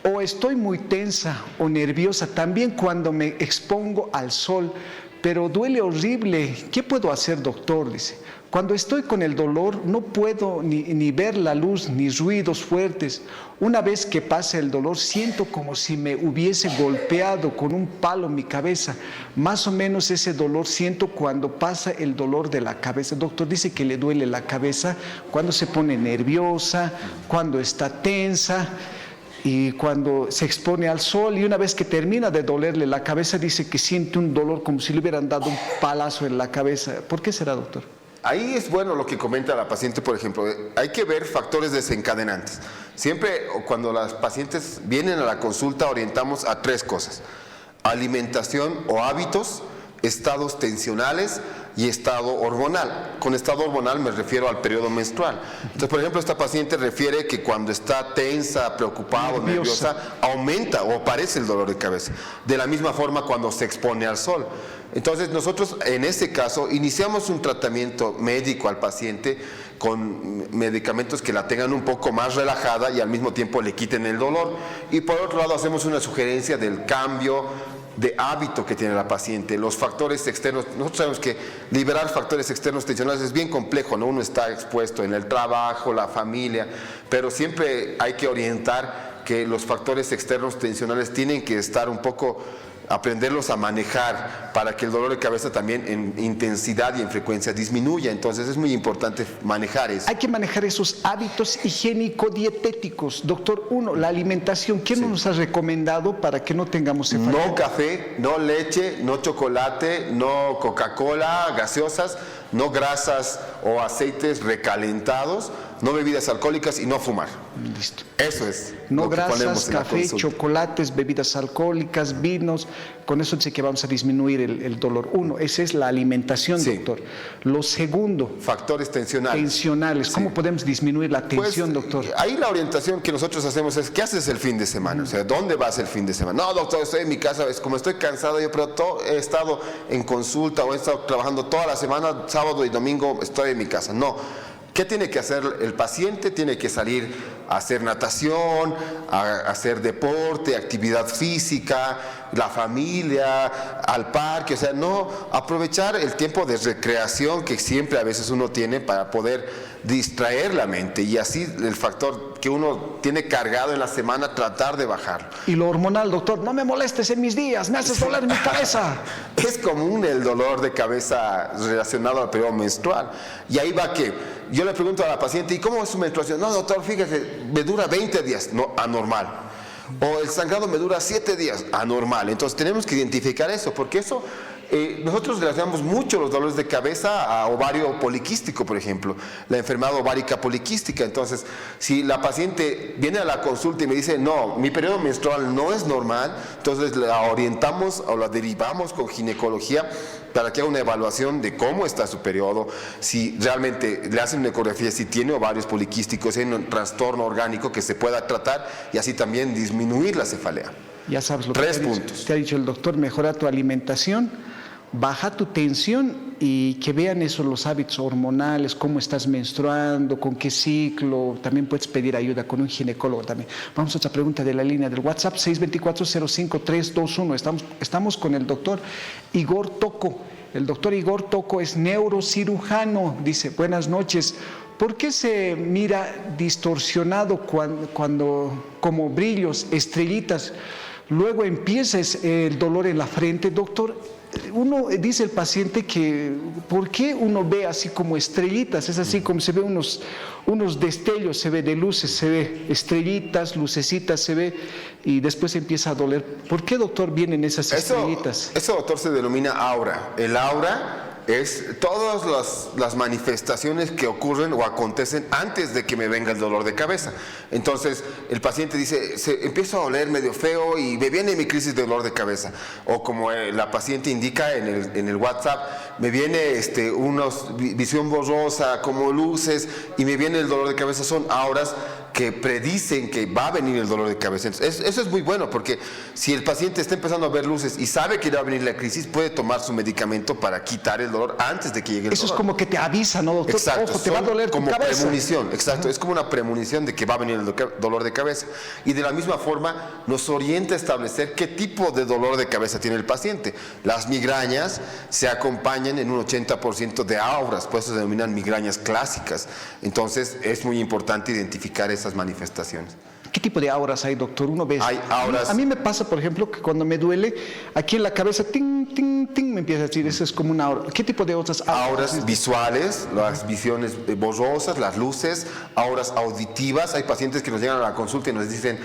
o estoy muy tensa o nerviosa, también cuando me expongo al sol, pero duele horrible. ¿Qué puedo hacer, doctor? Dice. Cuando estoy con el dolor no puedo ni ver la luz ni ruidos fuertes. Una vez que pasa el dolor siento como si me hubiese golpeado con un palo en mi cabeza. Más o menos ese dolor siento cuando pasa el dolor de la cabeza. El doctor dice que le duele la cabeza cuando se pone nerviosa, cuando está tensa. y cuando se expone al sol y una vez que termina de dolerle la cabeza dice que siente un dolor como si le hubieran dado un palazo en la cabeza. ¿Por qué será, doctor? Ahí es bueno lo que comenta la paciente, por ejemplo. Hay que ver factores desencadenantes. Siempre cuando las pacientes vienen a la consulta orientamos a 3 cosas: alimentación o hábitos, estados tensionales y estado hormonal. Con estado hormonal me refiero al periodo menstrual. Entonces, por ejemplo, esta paciente refiere que cuando está tensa, preocupada, nerviosa, aumenta o aparece el dolor de cabeza. De la misma forma cuando se expone al sol. Entonces, nosotros en ese caso iniciamos un tratamiento médico al paciente con medicamentos que la tengan un poco más relajada y al mismo tiempo le quiten el dolor. Y por otro lado hacemos una sugerencia del cambio de hábito que tiene la paciente, los factores externos. Nosotros sabemos que liberar factores externos tensionales es bien complejo, ¿no? Uno está expuesto en el trabajo, la familia, pero siempre hay que orientar que los factores externos tensionales tienen que estar un poco, aprenderlos a manejar para que el dolor de cabeza también en intensidad y en frecuencia disminuya. Entonces es muy importante manejar eso. Hay que manejar esos hábitos higiénico-dietéticos. Doctor, uno, la alimentación. ¿Qué nos ha recomendado para que no tengamos cefalea? No café, no leche, no chocolate, no Coca-Cola, gaseosas, no grasas o aceites recalentados, no bebidas alcohólicas y no fumar. Listo. Eso es. No lo que grasas, ponemos en la café, consulta. chocolates, bebidas alcohólicas, vinos. Con eso dice que vamos a disminuir el dolor. Uno, esa es la alimentación, Sí. doctor. Lo segundo, Factores tensionales. tensionales. ¿Cómo Sí. podemos disminuir la tensión, doctor? Ahí la orientación que nosotros hacemos es: ¿qué haces el fin de semana? O sea, ¿dónde vas el fin de semana? No, doctor, estoy en mi casa, es como estoy cansado yo, pero he estado en consulta o he estado trabajando toda la semana, sábado y domingo estoy en mi casa. No. ¿Qué tiene que hacer el paciente? Tiene que salir a hacer natación, a hacer deporte, actividad física, la familia, al parque, o sea, no aprovechar el tiempo de recreación que siempre a veces uno tiene para poder distraer la mente, y así el factor que uno tiene cargado en la semana tratar de bajarlo. Y lo hormonal, doctor, no me molestes en mis días, me haces doler mi cabeza. Es común el dolor de cabeza relacionado al periodo menstrual, y ahí va que yo le pregunto a la paciente: ¿y cómo es su menstruación? No, doctor, fíjese, me dura 20 días, no, anormal. O el sangrado me dura 7 días, anormal. Entonces tenemos que identificar eso, porque eso, nosotros relacionamos mucho los dolores de cabeza a ovario poliquístico, por ejemplo, la enfermedad ovárica poliquística. Entonces, si la paciente viene a la consulta y me dice: no, mi periodo menstrual no es normal, entonces la orientamos o la derivamos con ginecología para que haga una evaluación de cómo está su periodo, si realmente le hacen una ecografía, si tiene ovarios poliquísticos, si hay un trastorno orgánico que se pueda tratar, y así también disminuir la cefalea. Ya sabes lo que 3 te ha dicho. puntos. Te ha dicho el doctor: mejora tu alimentación, baja tu tensión, y que vean eso, los hábitos hormonales, cómo estás menstruando, con qué ciclo. También puedes pedir ayuda con un ginecólogo también. Vamos a otra pregunta de la línea del WhatsApp, 624-05321. Estamos con el doctor Igor Toco. El doctor Igor Toco es neurocirujano. Dice: buenas noches. ¿Por qué se mira distorsionado cuando como brillos, estrellitas? Luego empieza el dolor en la frente, doctor. Uno dice el paciente que ¿por qué uno ve así como estrellitas? Es así como se ve unos destellos, se ve de luces, se ve estrellitas, lucecitas, se ve, y después empieza a doler. ¿Por qué, doctor, vienen esas estrellitas? Eso, doctor, se denomina aura. El aura es todas las manifestaciones que ocurren o acontecen antes de que me venga el dolor de cabeza. Entonces el paciente dice: empiezo a oler medio feo y me viene mi crisis de dolor de cabeza. O como la paciente indica en el WhatsApp: me viene visión borrosa, como luces, y me viene el dolor de cabeza. Son auras que predicen que va a venir el dolor de cabeza. Entonces, eso es muy bueno, porque si el paciente está empezando a ver luces y sabe que va a venir la crisis, puede tomar su medicamento para quitar el dolor antes de que llegue el dolor. Eso es como que te avisa, ¿no, doctor? Exacto, ojo, te va a doler tu cabeza. Como premonición, exacto, es como una premonición de que va a venir el dolor de cabeza. Y de la misma forma nos orienta a establecer qué tipo de dolor de cabeza tiene el paciente. Las migrañas se acompañan en un 80% de auras, por eso se denominan migrañas clásicas. Entonces es muy importante identificar esas manifestaciones. ¿Qué tipo de auras hay, doctor? Uno ve. Hay auras. A mí me pasa, por ejemplo, que cuando me duele, aquí en la cabeza, ting, ting, ting, me empieza a decir, eso es como una aura. ¿Qué tipo de otras auras? Auras visuales, las visiones borrosas, las luces, auras auditivas. Hay pacientes que nos llegan a la consulta y nos dicen: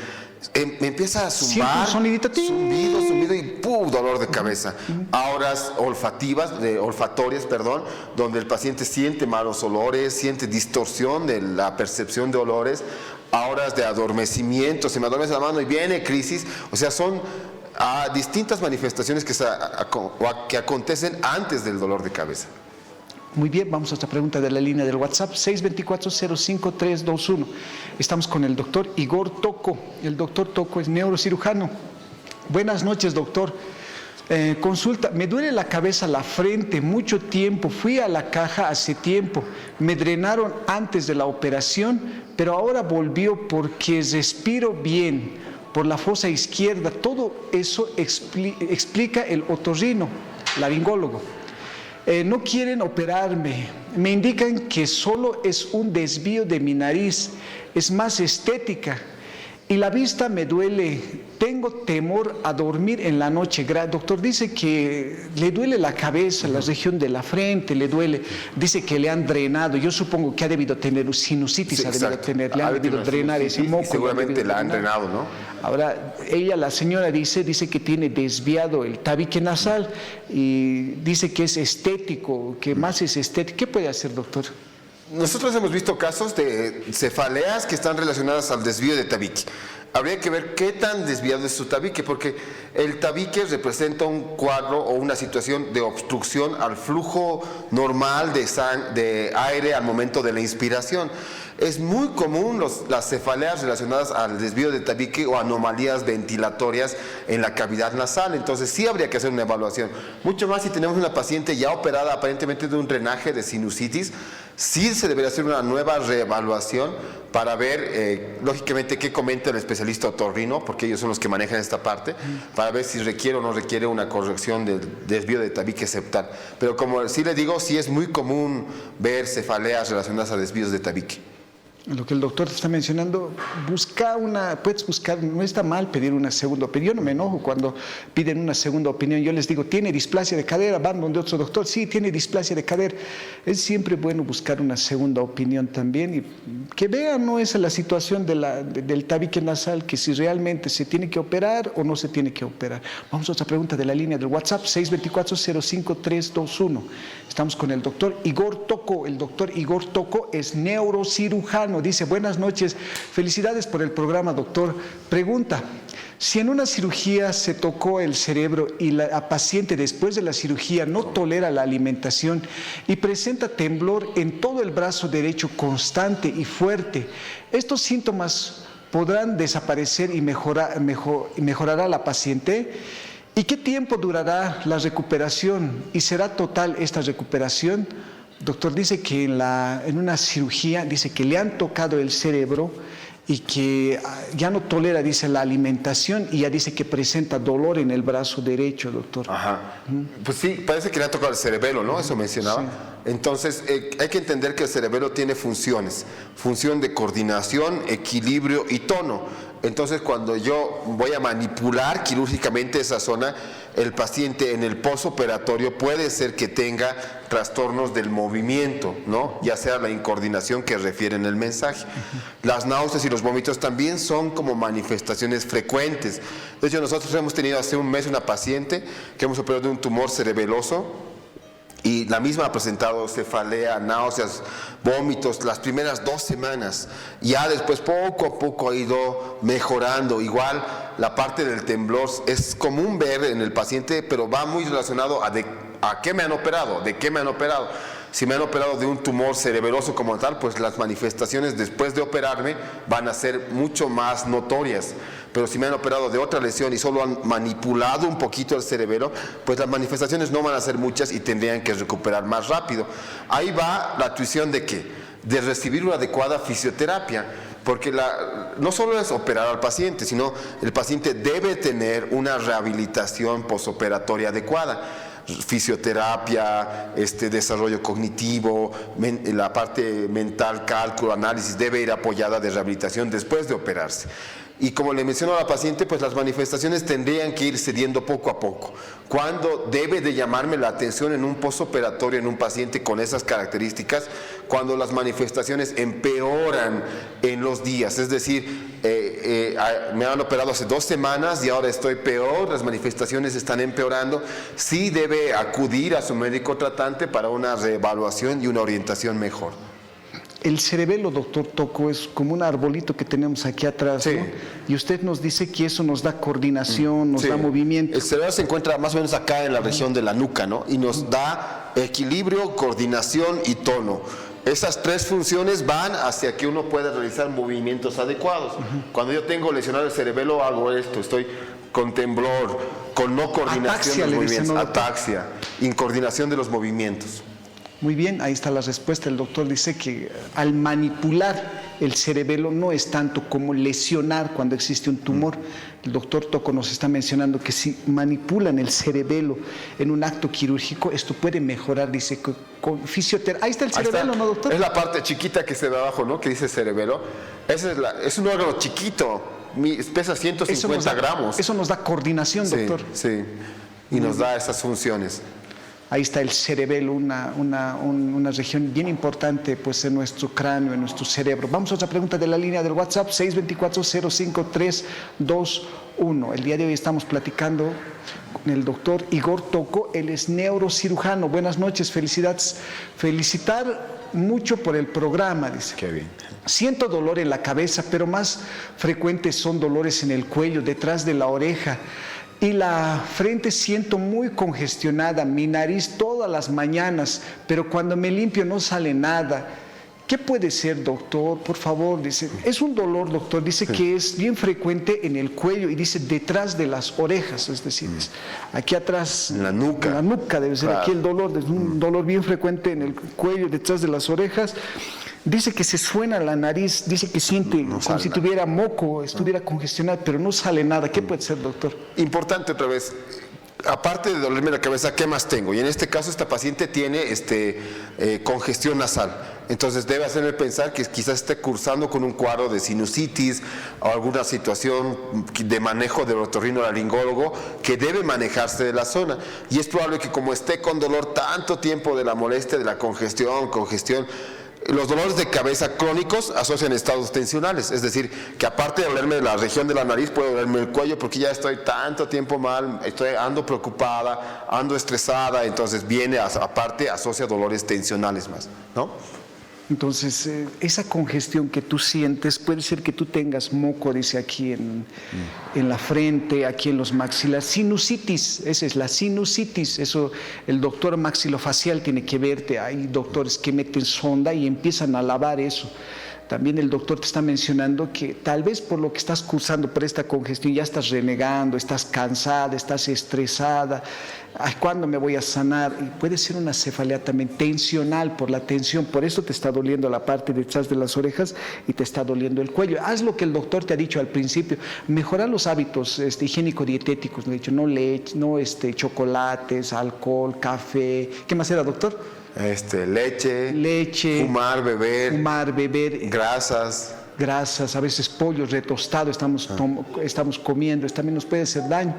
me empieza a zumbar, zumbido y ¡pum! Dolor de cabeza. Auras olfatorias, donde el paciente siente malos olores, siente distorsión de la percepción de olores, auras de adormecimiento, se me adormece la mano y viene crisis, o sea, son distintas manifestaciones que acontecen antes del dolor de cabeza. Muy bien, vamos a otra pregunta de la línea del WhatsApp, 624-05321. Estamos con el doctor Igor Toco. El doctor Toco es neurocirujano. Buenas noches, doctor. Consulta, me duele la cabeza, la frente, mucho tiempo. Fui a la caja hace tiempo. Me drenaron antes de la operación, pero ahora volvió porque respiro bien por la fosa izquierda. Todo eso explica el otorrino, laringólogo. No quieren operarme, me indican que solo es un desvío de mi nariz, es más estética y la vista me duele, tengo temor a dormir en la noche. Doctor, dice que le duele la cabeza, la región de la frente, le duele, dice que le han drenado, yo supongo que ha debido tener sinusitis, le han debido drenar ese moco. Seguramente la han drenado, ¿no? Ahora, la señora dice que tiene desviado el tabique nasal y dice que es estético, que más es estético. ¿Qué puede hacer, doctor? Nosotros hemos visto casos de cefaleas que están relacionadas al desvío de tabique. Habría que ver qué tan desviado es su tabique, porque el tabique representa un cuadro o una situación de obstrucción al flujo normal de aire al momento de la inspiración. Es muy común las cefaleas relacionadas al desvío de tabique o anomalías ventilatorias en la cavidad nasal. Entonces sí habría que hacer una evaluación. Mucho más si tenemos una paciente ya operada aparentemente de un drenaje de sinusitis, sí se debería hacer una nueva reevaluación para ver, lógicamente, qué comenta el especialista otorrino, porque ellos son los que manejan esta parte, para ver si requiere o no requiere una corrección del desvío de tabique septal. Pero como sí le digo, sí es muy común ver cefaleas relacionadas a desvíos de tabique. Lo que el doctor está mencionando, puedes buscar, no está mal pedir una segunda opinión. Yo no me enojo cuando piden una segunda opinión. Yo les digo, ¿tiene displasia de cadera? Van donde otro doctor, sí, tiene displasia de cadera. Es siempre bueno buscar una segunda opinión también y que vean, no es la situación del tabique nasal, que si realmente se tiene que operar o no se tiene que operar. Vamos a otra pregunta de la línea del WhatsApp, 624-05321. Estamos con el doctor Igor Toco. El doctor Igor Toco es neurocirujano. Dice, buenas noches, felicidades por el programa, doctor. Pregunta, si en una cirugía se tocó el cerebro y la paciente después de la cirugía no tolera la alimentación y presenta temblor en todo el brazo derecho constante y fuerte, ¿estos síntomas podrán desaparecer y mejorará la paciente? ¿Y qué tiempo durará la recuperación? ¿Y será total esta recuperación? Doctor, dice que en una cirugía, dice que le han tocado el cerebro y que ya no tolera, dice, la alimentación y ya dice que presenta dolor en el brazo derecho, doctor. Ajá. Pues sí, parece que le ha tocado el cerebelo, ¿no? Eso mencionaba. Sí. Entonces, hay que entender que el cerebelo tiene funciones. Función de coordinación, equilibrio y tono. Entonces, cuando yo voy a manipular quirúrgicamente esa zona, el paciente en el postoperatorio puede ser que tenga trastornos del movimiento, ¿no? Ya sea la incoordinación que refiere en el mensaje. Las náuseas y los vómitos también son como manifestaciones frecuentes. De hecho, nosotros hemos tenido hace un mes una paciente que hemos operado de un tumor cerebeloso y la misma ha presentado cefalea, náuseas, vómitos las primeras 2 semanas. Ya después poco a poco ha ido mejorando. Igual la parte del temblor es común ver en el paciente, pero va muy relacionado a qué me han operado, de qué me han operado. Si me han operado de un tumor cerebeloso como tal, pues las manifestaciones después de operarme van a ser mucho más notorias. Pero si me han operado de otra lesión y solo han manipulado un poquito el cerebelo, pues las manifestaciones no van a ser muchas y tendrían que recuperar más rápido. Ahí va la tuición de ¿qué? De recibir una adecuada fisioterapia. Porque no solo es operar al paciente, sino el paciente debe tener una rehabilitación postoperatoria adecuada. Fisioterapia, desarrollo cognitivo, la parte mental, cálculo, análisis, debe ir apoyada de rehabilitación después de operarse. Y como le menciono a la paciente, pues las manifestaciones tendrían que ir cediendo poco a poco. ¿Cuándo debe de llamarme la atención en un postoperatorio en un paciente con esas características? Cuando las manifestaciones empeoran en los días, es decir, me han operado hace 2 semanas y ahora estoy peor, las manifestaciones están empeorando, sí debe acudir a su médico tratante para una reevaluación y una orientación mejor. El cerebelo, doctor Tocco, es como un arbolito que tenemos aquí atrás, sí, ¿no? Y usted nos dice que eso nos da coordinación, nos da movimiento. El cerebelo se encuentra más o menos acá en la región de la nuca, ¿no? Y nos da equilibrio, coordinación y tono. Esas 3 funciones van hacia que uno pueda realizar movimientos adecuados. Cuando yo tengo lesionado el cerebelo, hago esto, estoy con temblor, con no coordinación Ataxia, de los movimientos, ¿no? ataxia, incoordinación de los movimientos. Muy bien, ahí está la respuesta. El doctor dice que al manipular el cerebelo no es tanto como lesionar cuando existe un tumor. El doctor Tocco nos está mencionando que si manipulan el cerebelo en un acto quirúrgico, esto puede mejorar, dice, con fisioterapia. Ahí está el cerebelo, ¿no, doctor? Es la parte chiquita que se ve abajo, ¿no? Que dice cerebelo. Es un órgano chiquito, pesa 150 gramos. Eso nos da coordinación, doctor. Sí, y nos da esas funciones. Ahí está el cerebelo, una región bien importante pues, en nuestro cráneo, en nuestro cerebro. Vamos a otra pregunta de la línea del WhatsApp, 624-05321. El día de hoy estamos platicando con el doctor Igor Tocco, él es neurocirujano. Buenas noches, felicidades. Felicitar mucho por el programa, dice. Qué bien. Siento dolor en la cabeza, pero más frecuentes son dolores en el cuello, detrás de la oreja. Y la frente siento muy congestionada, mi nariz todas las mañanas, pero cuando me limpio no sale nada. ¿Qué puede ser, doctor? Por favor, dice. Es un dolor, doctor, dice que es bien frecuente en el cuello y dice detrás de las orejas, es decir, aquí atrás. En la nuca. En la nuca debe ser, claro. Aquí el dolor, es un dolor bien frecuente en el cuello, detrás de las orejas. Dice que se suena la nariz, dice que siente como si tuviera moco, estuviera congestionado, pero no sale nada. ¿Qué puede ser, doctor? Importante otra vez, aparte de dolerme la cabeza, ¿qué más tengo? Y en este caso esta paciente tiene congestión nasal. Entonces debe hacerme pensar que quizás esté cursando con un cuadro de sinusitis o alguna situación de manejo del otorrinolaringólogo que debe manejarse de la zona. Y es probable que como esté con dolor tanto tiempo de la molestia, de la congestión, los dolores de cabeza crónicos asocian estados tensionales, es decir, que aparte de dolerme la región de la nariz, puede dolerme el cuello porque ya estoy tanto tiempo mal, ando preocupada, ando estresada, entonces aparte asocia dolores tensionales más, ¿no? Entonces, esa congestión que tú sientes, puede ser que tú tengas moco, dice aquí en la frente, aquí en los maxilares. Sinusitis, esa es la sinusitis. Eso el doctor maxilofacial tiene que verte. Hay doctores que meten sonda y empiezan a lavar eso. También el doctor te está mencionando que tal vez por lo que estás cursando por esta congestión ya estás renegando, estás cansada, estás estresada. Ay, ¿cuándo me voy a sanar? Y puede ser una cefalea también tensional por la tensión, por eso te está doliendo la parte detrás de las orejas y te está doliendo el cuello. Haz lo que el doctor te ha dicho al principio, mejorar los hábitos higiénico-dietéticos, le he dicho, no leche, no chocolates, alcohol, café. ¿Qué más era, doctor? Leche, fumar, beber, grasas, a veces pollo retostado estamos comiendo, esto también nos puede hacer daño.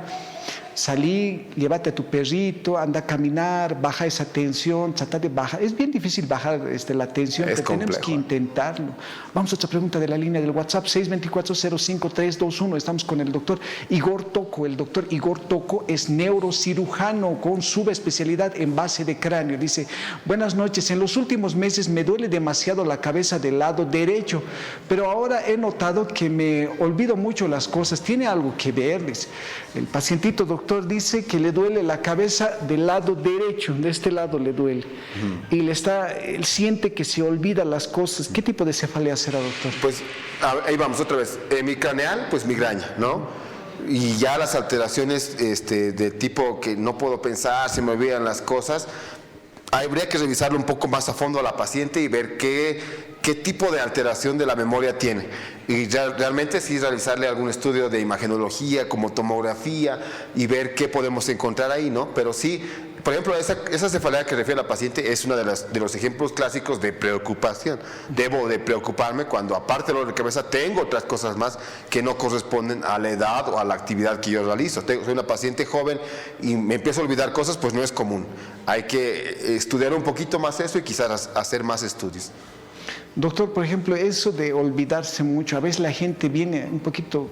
Salí, llévate a tu perrito, anda a caminar, baja esa tensión, trata de bajar. Es bien difícil bajar la tensión, pero tenemos que intentarlo. Vamos a otra pregunta de la línea del WhatsApp, 624-05321. Estamos con el doctor Igor Tocco. El doctor Igor Tocco es neurocirujano con subespecialidad en base de cráneo. Dice, buenas noches, en los últimos meses me duele demasiado la cabeza del lado derecho, pero ahora he notado que me olvido mucho las cosas. ¿Tiene algo que ver? Dice. El pacientito, doctor, dice que le duele la cabeza del lado derecho, de este lado le duele. Y él siente que se olvida las cosas. ¿Qué tipo de cefalea será, doctor? Pues ahí vamos otra vez. Mi craneal, pues migraña, ¿no? Y ya las alteraciones de tipo que no puedo pensar, se me olvidan las cosas. Habría que revisarlo un poco más a fondo a la paciente y ver qué tipo de alteración de la memoria tiene. Y realmente sí realizarle algún estudio de imagenología, como tomografía, y ver qué podemos encontrar ahí, ¿no? Pero sí, por ejemplo, esa cefalea que refiere la paciente es uno de los ejemplos clásicos de preocupación. Debo de preocuparme cuando, aparte del dolor de cabeza, tengo otras cosas más que no corresponden a la edad o a la actividad que yo realizo. Soy una paciente joven y me empiezo a olvidar cosas, pues no es común. Hay que estudiar un poquito más eso y quizás hacer más estudios. Doctor, por ejemplo, eso de olvidarse mucho, a veces la gente viene un poquito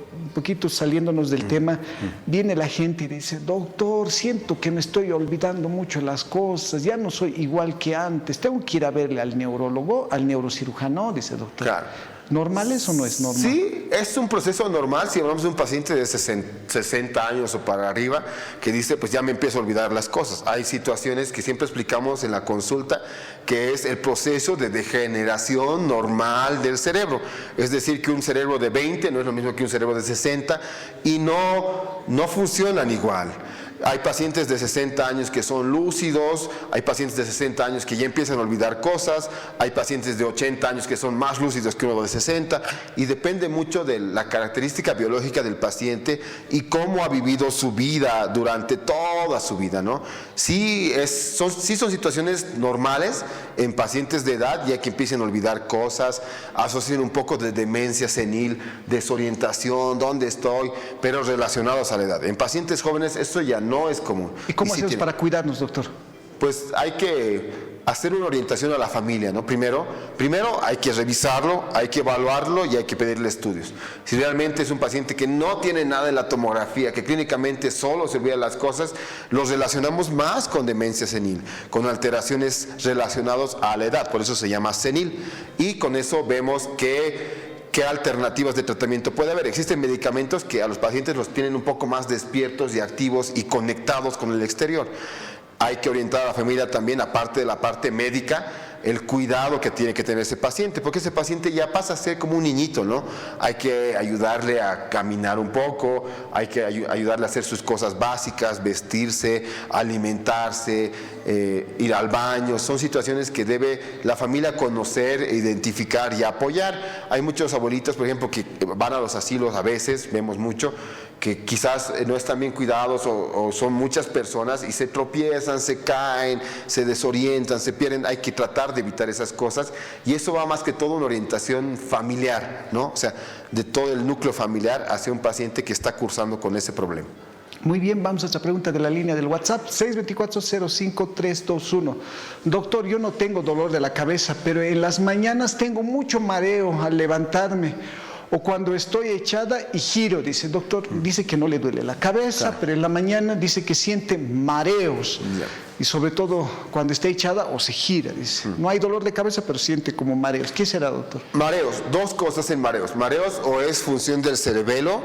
saliéndonos del tema, viene la gente y dice, doctor, siento que me estoy olvidando mucho las cosas, ya no soy igual que antes, tengo que ir a verle al neurólogo, al neurocirujano, dice doctor. Claro. ¿Normal eso o no es normal? Sí, es un proceso normal. Si hablamos de un paciente de 60 años o para arriba que dice, pues ya me empiezo a olvidar las cosas. Hay situaciones que siempre explicamos en la consulta, que es el proceso de degeneración normal del cerebro. Es decir, que un cerebro de 20 no es lo mismo que un cerebro de 60 y no funcionan igual. Hay pacientes de 60 años que son lúcidos, hay pacientes de 60 años que ya empiezan a olvidar cosas, hay pacientes de 80 años que son más lúcidos que uno de 60, y depende mucho de la característica biológica del paciente y cómo ha vivido su vida durante toda su vida, ¿no? Sí son situaciones normales en pacientes de edad, ya que empiecen a olvidar cosas, asocian un poco de demencia senil, desorientación, dónde estoy, pero relacionados a la edad. En pacientes jóvenes eso ya no es común. ¿Y cómo hacemos para cuidarnos, doctor? Pues hay que hacer una orientación a la familia, ¿no? Primero hay que revisarlo, hay que evaluarlo y hay que pedirle estudios. Si realmente es un paciente que no tiene nada en la tomografía, que clínicamente solo se olvida las cosas, los relacionamos más con demencia senil, con alteraciones relacionadas a la edad, por eso se llama senil. Y con eso vemos qué alternativas de tratamiento puede haber. Existen medicamentos que a los pacientes los tienen un poco más despiertos y activos y conectados con el exterior. Hay que orientar a la familia también, aparte de la parte médica, el cuidado que tiene que tener ese paciente, porque ese paciente ya pasa a ser como un niñito, ¿no? Hay que ayudarle a caminar un poco, hay que ayudarle a hacer sus cosas básicas, vestirse, alimentarse, ir al baño. Son situaciones que debe la familia conocer, identificar y apoyar. Hay muchos abuelitos, por ejemplo, que van a los asilos a veces, vemos mucho, que quizás no están bien cuidados o son muchas personas y se tropiezan, se caen, se desorientan, se pierden. Hay que tratar de evitar esas cosas, y eso va más que todo una orientación familiar, ¿no? O sea, de todo el núcleo familiar hacia un paciente que está cursando con ese problema. Muy bien, vamos a otra pregunta de la línea del WhatsApp, 624-05321. Doctor, yo no tengo dolor de la cabeza, pero en las mañanas tengo mucho mareo al levantarme, o cuando estoy echada y giro, dice, doctor, dice que no le duele la cabeza, claro, pero en la mañana dice que siente mareos, y sobre todo cuando está echada o se gira, dice, no hay dolor de cabeza, pero siente como mareos. ¿Qué será, doctor? Mareos, dos cosas en mareos. Mareos o es función del cerebelo,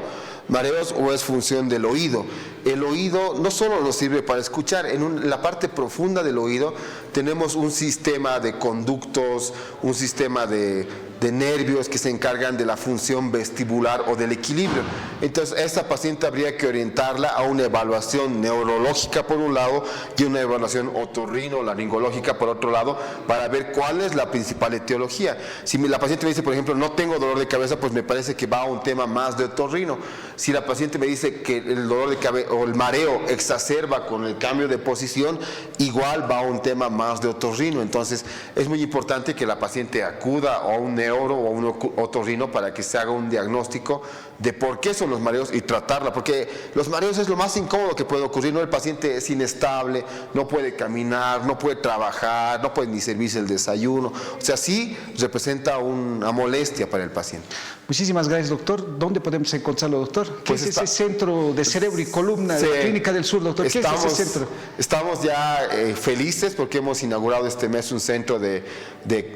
mareos o es función del oído. El oído no solo nos sirve para escuchar, en la parte profunda del oído tenemos un sistema de conductos, un sistema de nervios que se encargan de la función vestibular o del equilibrio. Entonces, a esta paciente habría que orientarla a una evaluación neurológica por un lado y una evaluación otorrinolaringológica por otro lado, para ver cuál es la principal etiología. Si la paciente me dice, por ejemplo, no tengo dolor de cabeza, pues me parece que va a un tema más de otorrino. Si la paciente me dice que el dolor de cabeza o el mareo exacerba con el cambio de posición, igual va a un tema más de otorrino. Entonces, es muy importante que la paciente acuda a un neuro o a un otorrino para que se haga un diagnóstico de por qué son los mareos y tratarla, porque los mareos es lo más incómodo que puede ocurrir, ¿no? El paciente es inestable, no puede caminar, no puede trabajar, no puede ni servirse el desayuno, o sea, sí representa una molestia para el paciente. Muchísimas gracias, doctor. ¿Dónde podemos encontrarlo, doctor? ¿Qué es ese centro de cerebro y columna de la Clínica del Sur, doctor? ¿Qué es ese centro? Estamos ya felices porque hemos inaugurado este mes un centro de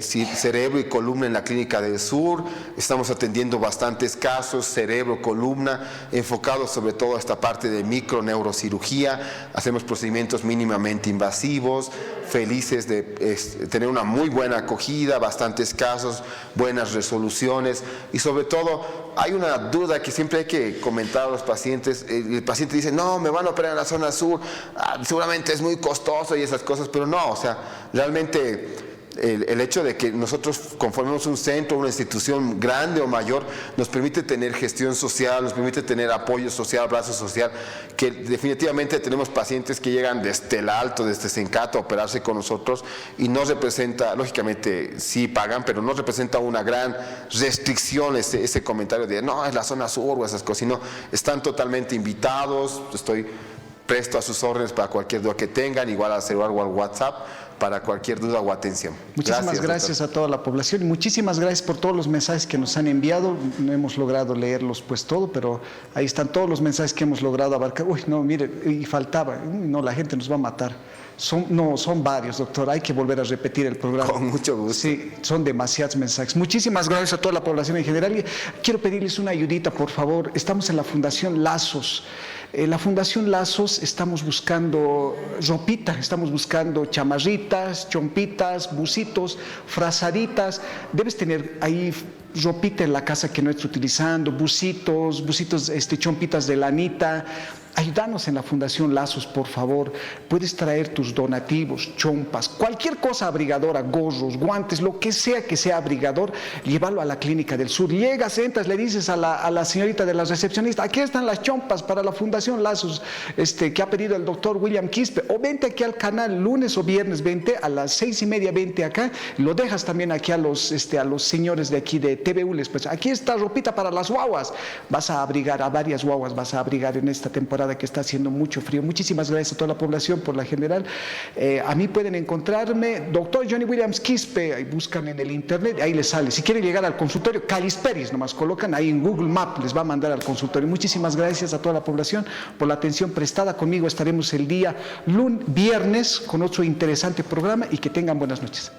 cerebro y columna en la Clínica del Sur. Estamos atendiendo bastantes casos, cerebro, columna, enfocados sobre todo a esta parte de microneurocirugía. Hacemos procedimientos mínimamente invasivos, felices de tener una muy buena acogida, bastantes casos, buenas resoluciones, y sobre todo hay una duda que siempre hay que comentar a los pacientes. El paciente dice, no, me van a operar en la zona sur, seguramente es muy costoso y esas cosas, pero no, o sea, realmente el hecho de que nosotros conformemos un centro, una institución grande o mayor, nos permite tener gestión social, nos permite tener apoyo social, brazo social, que definitivamente tenemos pacientes que llegan desde el Alto, desde Sencato a operarse con nosotros y no representa, lógicamente sí pagan, pero no representa una gran restricción ese comentario de no, es la zona sur o esas cosas, sino están totalmente invitados, estoy presto a sus órdenes para cualquier duda que tengan, igual al celular o al WhatsApp, para cualquier duda o atención. Muchísimas gracias a toda la población y muchísimas gracias por todos los mensajes que nos han enviado. No hemos logrado leerlos pues todo, pero ahí están todos los mensajes que hemos logrado abarcar. Uy, no, mire, y faltaba, no, la gente nos va a matar. Son varios, doctor, hay que volver a repetir el programa. Con mucho gusto. Sí, son demasiados mensajes. Muchísimas gracias a toda la población en general. Y quiero pedirles una ayudita, por favor. Estamos en la Fundación Lazos. La Fundación Lazos estamos buscando ropita, estamos buscando chamarritas, chompitas, busitos, frazaditas. Debes tener ahí ropita en la casa que no estés utilizando, busitos, chompitas de lanita. Ayúdanos en la Fundación Lazos, por favor. Puedes traer tus donativos, chompas, cualquier cosa abrigadora, gorros, guantes, lo que sea abrigador, llévalo a la Clínica del Sur. Llegas, entras, le dices a la señorita de la recepcionista, aquí están las chompas para la Fundación Lazos, que ha pedido el doctor William Quispe, o vente aquí al canal lunes o viernes, vente a las 6:30, vente acá, lo dejas también aquí a los señores de aquí de TVU, les pues, aquí está ropita para las guaguas, vas a abrigar a varias guaguas, vas a abrigar en esta temporada que está haciendo mucho frío. Muchísimas gracias a toda la población por la general. A mí pueden encontrarme, doctor Johnny Williams Quispe, ahí buscan en el internet, ahí les sale. Si quieren llegar al consultorio, Calisperis, nomás colocan ahí en Google Maps, les va a mandar al consultorio. Muchísimas gracias a toda la población por la atención prestada. Conmigo estaremos el día viernes con otro interesante programa y que tengan buenas noches.